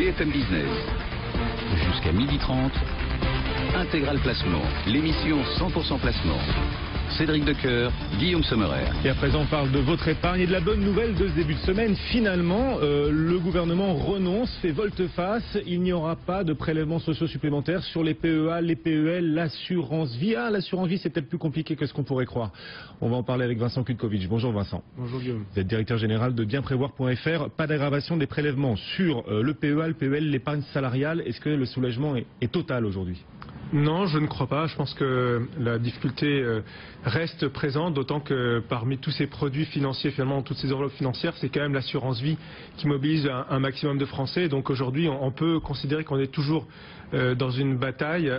BFM Business. Jusqu'à 12h30, Intégral Placement, l'émission 100% placement. Cédric Decoeur, Guillaume Sommerer. Et à présent, on parle de votre épargne et de la bonne nouvelle de ce début de semaine. Finalement, le gouvernement renonce, fait volte-face. Il n'y aura pas de prélèvements sociaux supplémentaires sur les PEA, les PEL, l'assurance vie. Ah, l'assurance vie, c'est peut-être plus compliqué que ce qu'on pourrait croire. On va en parler avec Vincent Kutkovic. Bonjour Vincent. Bonjour Guillaume. Vous êtes directeur général de bienprévoir.fr. Pas d'aggravation des prélèvements sur le PEA, le PEL, l'épargne salariale. Est-ce que le soulagement est total aujourd'hui ? Non, je ne crois pas. Je pense que la difficulté reste présente, d'autant que parmi tous ces produits financiers, finalement, toutes ces enveloppes financières, c'est quand même l'assurance vie qui mobilise un maximum de Français. Donc aujourd'hui, on peut considérer qu'on est toujours dans une bataille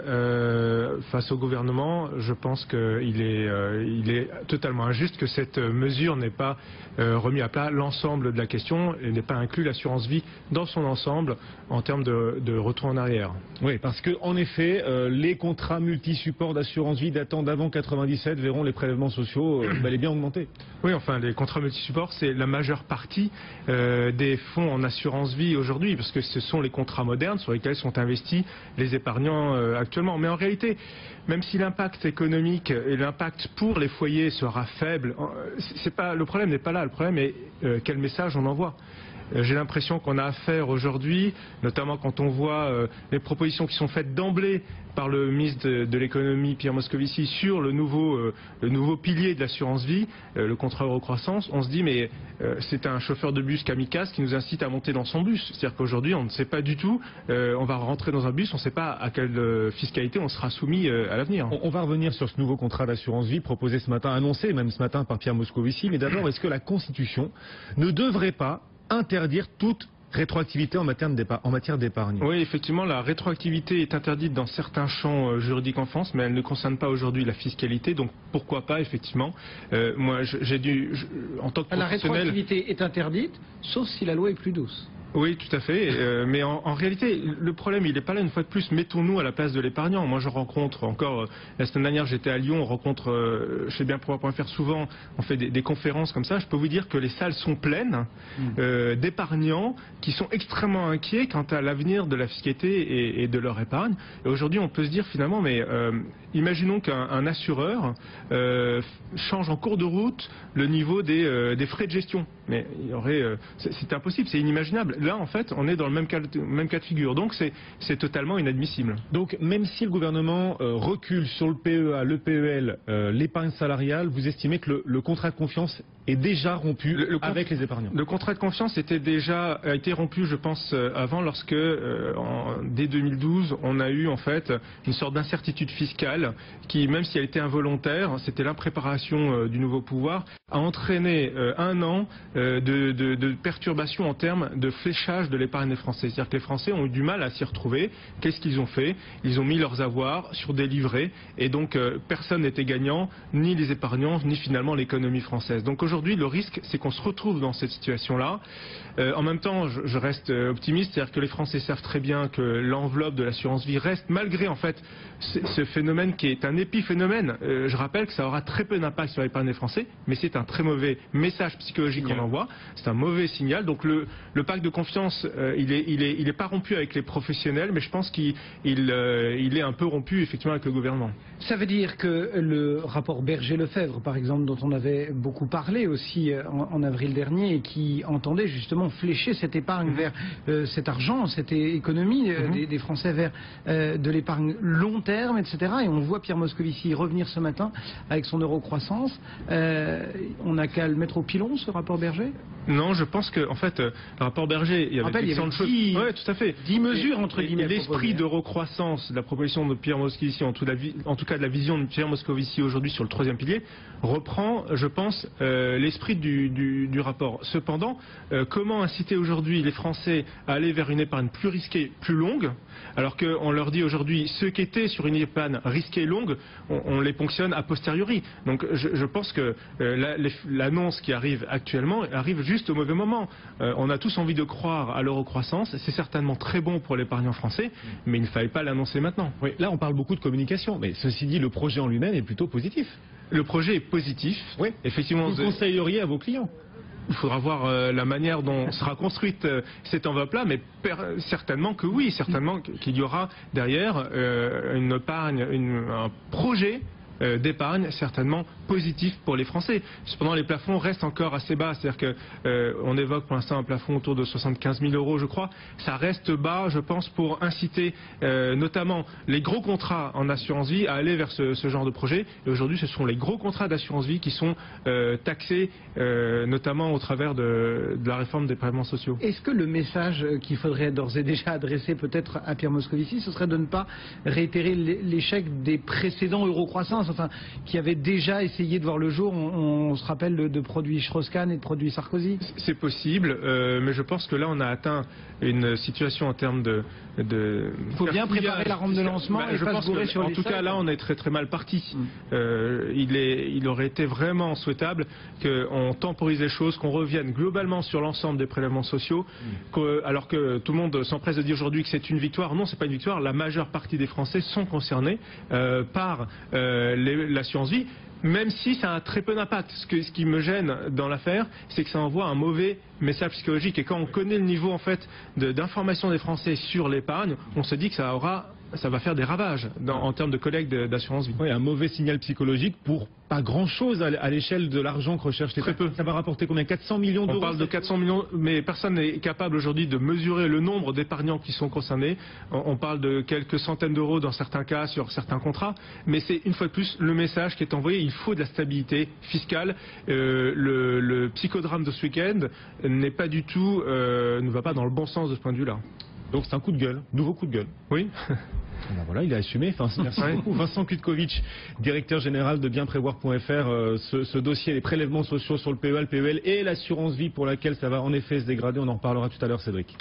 face au gouvernement. Je pense qu'il est totalement injuste que cette mesure n'ait pas remis à plat l'ensemble de la question et n'ait pas inclus l'assurance vie dans son ensemble en termes de retour en arrière. Oui, parce que en effet, les contrats multi-supports d'assurance vie datant d'avant 97 verront les prélèvements sociaux bel et bien augmenter. Oui, enfin, les contrats multi-supports, c'est la majeure partie des fonds en assurance vie aujourd'hui, parce que ce sont les contrats modernes sur lesquels sont investis les épargnants actuellement. Mais en réalité, même si l'impact économique et l'impact pour les foyers sera faible, le problème n'est pas là. Le problème est quel message on envoie. J'ai l'impression qu'on a affaire aujourd'hui, notamment quand on voit les propositions qui sont faites d'emblée par le ministre de l'économie Pierre Moscovici sur le nouveau pilier de l'assurance vie, le contrat Eurocroissance. On se dit mais c'est un chauffeur de bus kamikaze qui nous incite à monter dans son bus. C'est-à-dire qu'aujourd'hui on ne sait pas du tout, on va rentrer dans un bus, on ne sait pas à quelle fiscalité on sera soumis à l'avenir. On va revenir sur ce nouveau contrat d'assurance vie proposé ce matin, annoncé même ce matin par Pierre Moscovici. Mais d'abord, est-ce que la Constitution ne devrait pas interdire toute rétroactivité en matière d'épargne? Oui, effectivement, la rétroactivité est interdite dans certains champs juridiques en France, mais elle ne concerne pas aujourd'hui la fiscalité, donc pourquoi pas, effectivement. Moi, en tant que professionnel... La rétroactivité est interdite, sauf si la loi est plus douce. Oui, tout à fait. Mais en réalité, le problème, il n'est pas là une fois de plus. Mettons-nous à la place de l'épargnant. Moi, je rencontre encore, la semaine dernière, j'étais à Lyon, on rencontre chez bienprévoir.fr souvent, on fait des conférences comme ça. Je peux vous dire que les salles sont pleines d'épargnants qui sont extrêmement inquiets quant à l'avenir de la fiscalité et de leur épargne. Et aujourd'hui, on peut se dire finalement, mais imaginons qu'un assureur change en cours de route le niveau des frais de gestion. Mais c'est impossible, c'est inimaginable. Là, en fait, on est dans le même cas de figure. Donc, c'est totalement inadmissible. Donc, même si le gouvernement recule sur le PEA, le PEL, l'épargne salariale, vous estimez que le contrat de confiance est déjà rompu avec les épargnants? Le contrat de confiance a été rompu, je pense, avant, lorsque, dès 2012, on a eu, en fait, une sorte d'incertitude fiscale qui, même si elle était involontaire, c'était l'impréparation du nouveau pouvoir, a entraîné un an de perturbations en termes de fléchage de l'épargne des Français. C'est-à-dire que les Français ont eu du mal à s'y retrouver. Qu'est-ce qu'ils ont fait? Ils ont mis leurs avoirs sur des livrets et donc personne n'était gagnant, ni les épargnants, ni finalement l'économie française. Donc aujourd'hui, le risque, c'est qu'on se retrouve dans cette situation-là. En même temps, je reste optimiste, c'est-à-dire que les Français savent très bien que l'enveloppe de l'assurance vie reste, malgré en fait ce phénomène qui est un épiphénomène. Je rappelle que ça aura très peu d'impact sur l'épargne des Français, mais c'est un très mauvais message psychologique qu'on envoie. C'est un mauvais signal. Donc le pacte de confiance, il est pas rompu avec les professionnels, mais je pense qu'il est un peu rompu effectivement avec le gouvernement. Ça veut dire que le rapport Berger-Lefebvre, par exemple, dont on avait beaucoup parlé aussi en avril dernier, et qui entendait justement flécher cette épargne vers cet argent, cette économie des Français vers de l'épargne long terme, etc. Et on voit Pierre Moscovici revenir ce matin avec son Eurocroissance. On n'a qu'à le mettre au pilon, ce rapport Berger? Non, je pense que, en fait, le rapport Berger, il y avait 10 tout à fait. 10 mesures, entre guillemets. L'esprit d'Eurocroissance, de la proposition de Pierre Moscovici, en tout cas de la vision de Pierre Moscovici aujourd'hui sur le troisième pilier, reprend, je pense, l'esprit du rapport. Cependant, comment inciter aujourd'hui les Français à aller vers une épargne plus risquée, plus longue, alors qu'on leur dit aujourd'hui, ceux qui étaient sur une épargne risquée longue, on les ponctionne a posteriori. Donc je pense que l'annonce qui arrive actuellement arrive juste au mauvais moment. On a tous envie de croire à l'eurocroissance, c'est certainement très bon pour l'épargnant français, mais il ne fallait pas l'annoncer maintenant. Oui, là on parle beaucoup de communication, mais ceci dit, le projet en lui-même est plutôt positif. Le projet est positif. Oui, effectivement. Vous conseilleriez à vos clients? Il faudra voir la manière dont sera construite cette enveloppe-là, mais certainement que oui, certainement qu'il y aura derrière une épargne, un projet d'épargne certainement positif pour les Français. Cependant, les plafonds restent encore assez bas, c'est-à-dire qu'on évoque pour l'instant un plafond autour de 75 000 euros, je crois. Ça reste bas, je pense, pour inciter notamment les gros contrats en assurance vie à aller vers ce genre de projet. Et aujourd'hui, ce sont les gros contrats d'assurance vie qui sont taxés, notamment au travers de la réforme des prélèvements sociaux. Est-ce que le message qu'il faudrait d'ores et déjà adresser peut-être à Pierre Moscovici, ce serait de ne pas réitérer l'échec des précédents Eurocroissance, enfin, qui avaient déjà essayé de voir le jour, on se rappelle de produits Strauss-Kahn et de produits Sarkozy? C'est possible, mais je pense que là on a atteint une situation en termes de... Il faut bien préparer la rampe de lancement et je pas pense se bourrer sur les en tout cas là on est très très mal parti. Il aurait été vraiment souhaitable qu'on temporise les choses, qu'on revienne globalement sur l'ensemble des prélèvements sociaux, alors que tout le monde s'empresse de dire aujourd'hui que c'est une victoire. Non, c'est pas une victoire, la majeure partie des Français sont concernés par l'assurance vie. Même si ça a très peu d'impact. Ce qui me gêne dans l'affaire, c'est que ça envoie un mauvais message psychologique. Et quand on connaît le niveau en fait d'information des Français sur l'épargne, on se dit que ça va faire des ravages en termes de collecte d'assurance vie. Oui, un mauvais signal psychologique pour pas grand-chose à l'échelle de l'argent que recherche l'État. Très peu. Ça va rapporter combien? 400 millions d'euros? On parle de 400 millions, mais personne n'est capable aujourd'hui de mesurer le nombre d'épargnants qui sont concernés. On parle de quelques centaines d'euros dans certains cas, sur certains contrats. Mais c'est une fois de plus le message qui est envoyé. Il faut de la stabilité fiscale. Le psychodrame de ce week-end n'est pas du tout, ne va pas dans le bon sens de ce point de vue-là. Donc c'est un coup de gueule, nouveau coup de gueule. Oui. Ben voilà, il a assumé. Merci beaucoup. Vincent Kutkovitch, directeur général de bienprévoir.fr, ce dossier, les prélèvements sociaux sur le PEA, le PEL et l'assurance vie pour laquelle ça va en effet se dégrader. On en reparlera tout à l'heure, Cédric.